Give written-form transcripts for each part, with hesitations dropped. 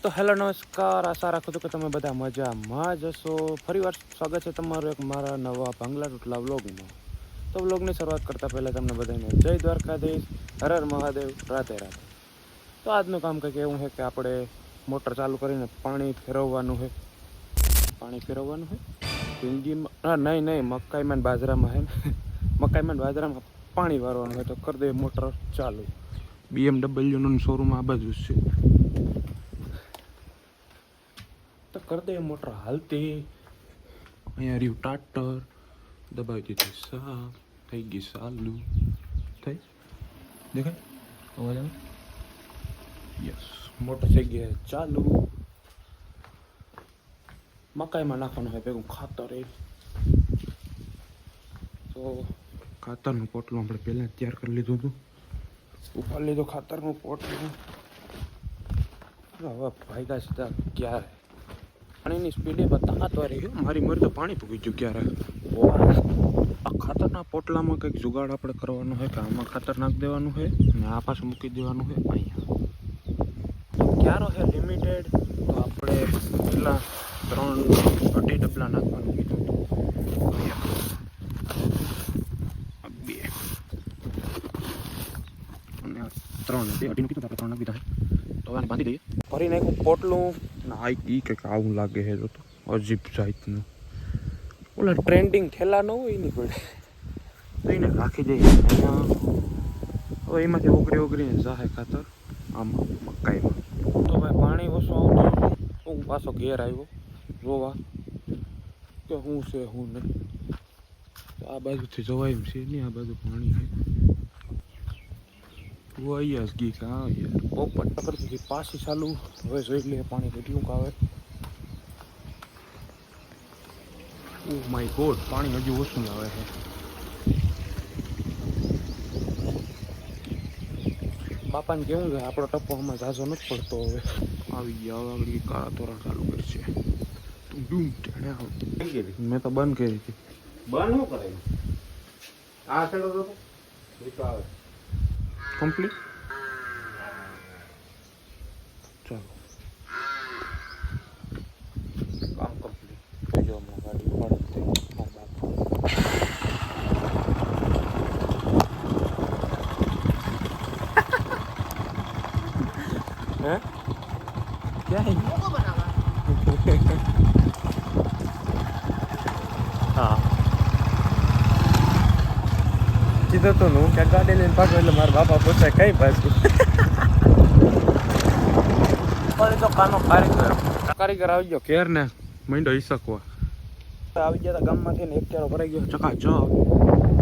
તો હેલો નમસ્કાર, આશા રાખું છું કે તમે બધા મજામાં જ હશો. ફરીવાર સ્વાગત છે તમારું એક મારા નવા ભાંગલા તૂટલા વ્લોગમાં. તો વ્લોગની શરૂઆત કરતાં પહેલાં તમને બધાને જય દ્વારકાધીશ, હર હર મહાદેવ, રાધે રાધે. તો આજનું કામ કંઈક એવું છે કે આપણે મોટર ચાલુ કરીને પાણી ફેરવવાનું છે. જિંદગીમાં નહીં મકાઈમાં ને બાજરામાં છે ને મકાઈમાં ને બાજરામાં પાણી વારવાનું હોય તો કરી દઈએ મોટર ચાલુ. BMW શોરૂમ આ બાજુ છે તો કરી દે મોટર હાલતી. અહીંયા રહ્યું ટાટર, દબાવી દીધી સાફ, થઈ ગઈ ચાલુ. થઈ દેખાય અવાજ આવે? યસ, મોટર થઈ ગઈ ચાલુ. મકાઈમાં નાખવાનું હોય ભેગું ખાતર. એ તો ખાતરનું પોટલું આપણે પહેલાં તૈયાર કરી લીધું હતું. ઉપાડી લીધું ખાતરનું પોટલું. હવે ભાગ્યા સીધા ક્યારે પાણીની સ્પીડે બતાવતો રહી ગયો. મારી મરી તો પાણી પૂગી ગયું ક્યારે. આ ખાતરના પોટલામાં કંઈક જુગાડ આપણે કરવાનો હોય કે આમાં ખાતર નાખી દેવાનું હોય અને આ પાછું મૂકી દેવાનું હોય અહીંયા. ક્યારો છે લિમિટેડ, તો આપણે પેલા 3 ડબલા નાખવાનું કીધું હતું. 2 અને 3 2 કીધું આપણે 3 નાખી દીધા. તો આને બાંધી દઈએ. ફરી નાખ્યું પોટલું ના ઈ કંઈક આવું લાગે છે તો અજીબ જાતનું. ઓલા ટ્રેન્ડિંગ થેલા ન હોય એની પડે તો એને રાખી દઈએ અહીંયા. હવે એમાંથી ઓગળીને જાહે ખાતર આમાં મકાઈમાં. તો ભાઈ પાણી ઓછું આવતું, હું પાછો ઘેર આવ્યો જોવા કે શું છે શું નહીં. તો આ બાજુથી જવાય એમ છે નહીં, આ બાજુ પાણી છે. અહીંયા જ ગઈ કાં યાર પોપટ કરતી પાછી ચાલુ. હવે જોઈ લે પાણી કેટલું આવે. ઓ માય ગોડ, પાણી હજુ ઓછું આવે છે. બાપાને કેવું છે આપણો ટપ્પો આમાં ઝાઝો નથી પડતો. હવે આવી ગયા, હવે આગળ કાળા તોરણ ચાલુ કરશે. મેં તો બંધ કરી હતી. બંધ શું કરે આ ચલો તો આવે કમ્પ્લીટ. ચાલો કામ કમ્પ્લીટ. જો હમણાં ગાડી ઉપાડતી મારા બાપ. હે ક્યાં હા કીધું તો હું ક્યાં ગાડી લઈને પાછો એટલે મારા બાપા પૂછે કઈ પાછું. તો કાનો કારીગર આવી ગયો ઘેર ને માંડો હિસકવા. આવી ગયા હતા ગામમાંથી ને એક કેરો ભરાઈ ગયો ચકાચક.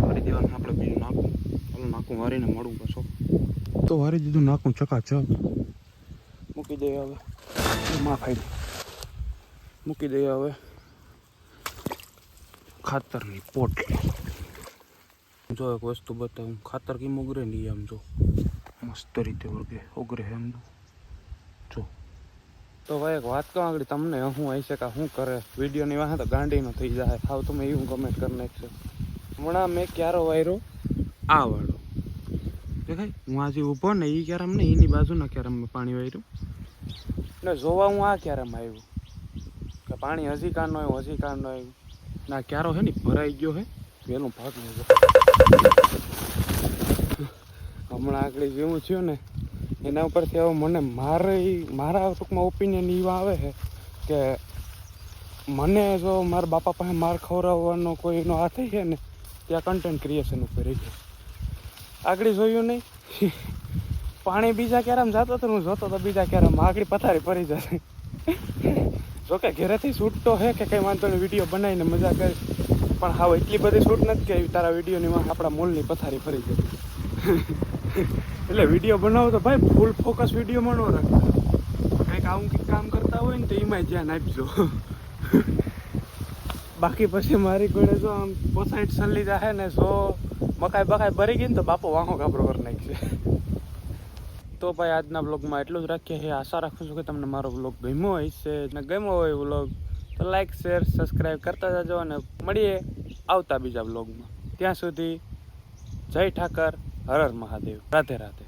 વારી દેવાનું આપણે બીજું નાખું. ઓલું નાખું વારીને મળું પાછો. તો વારી દીધું નાખું ચકાચક. મૂકી દઈએ હવે માં ખાઈ મૂકી દઈએ હવે ખાતરની પોટલી. જો એક વસ્તુ બતાવું, ખાતર કેમ ઉગરે નહીં આમ જો મસ્ત રીતે ઉગરે એમ જો. તો ભાઈ એક વાત કહું આગળ તમને, હું આવી શકે શું કરે વિડીયોની વાહ તો ગાંડીનો થઈ જાય. થાવ તમે એવું કમેન્ટ કરી નાખશો. હમણાં મેં ક્યારો વાયરો આ વાળો દેખાય. હું આજે ઊભો ને એ ક્યારામ ને એની બાજુના ક્યારામ મેં પાણી વાર્યું ને જોવા હું આ ક્યારામાં આવ્યું કે પાણી હજી કાન નો આવ્યું, હજી કાન નો આવ્યું. ના ક્યારો હે ને ભરાઈ ગયો હે પેલું ભાગ નહીં. હમણાં આગળ જેવું થયું ને એના ઉપરથી હવે મને મારા ટૂંકમાં ઓપિનિયન એવા આવે છે કે મને જો મારા બાપા પાસે માર ખવડાવવાનો કોઈનો આ થઈ છે ને ત્યાં કન્ટેન્ટ ક્રિએશન ઉપર રહી ગયો. આગળ જોયું નહીં પાણી બીજા ક્યારામાં જતો હતો, હું જોતો તો બીજા ક્યારામાં આગળ પથારી ફરી જશે. જોકે ઘરેથી શૂટ તો હે કે કંઈ વાંધો નહીં, વિડીયો બનાવીને મજા કરી, પણ હા એટલી બધી શૂટ નથી કે તારા વિડીયોની માં આપણા મૂળની પથારી ફરી જાય. એટલે વિડીયો બનાવો તો ભાઈ ફૂલ ફોકસ વિડીયોમાં ન રાખો. કંઈક આવું કંઈક કામ કરતા હોય ને તો એમાં ધ્યાન આપજો. બાકી પછી મારી ઘોડે જો આમ પોસાઈડ સલ્લી જાય ને જો મકાઈ બકાઈ ભરી ગઈ ને તો બાપો વાંહો ગાબરો કરી નાખશે. તો ભાઈ આજના બ્લોગમાં એટલું જ રાખીએ છીએ. આશા રાખું છું કે તમને મારો બ્લોગ ગમ્યો હશે. ને ગમ્યો હોય બ્લોગ તો લાઈક શેર સબસ્ક્રાઈબ કરતા જજો અને મળીએ આવતા બીજા બ્લોગમાં. ત્યાં સુધી જય ઠાકર, હર હર મહાદેવ, રાધે રાધે.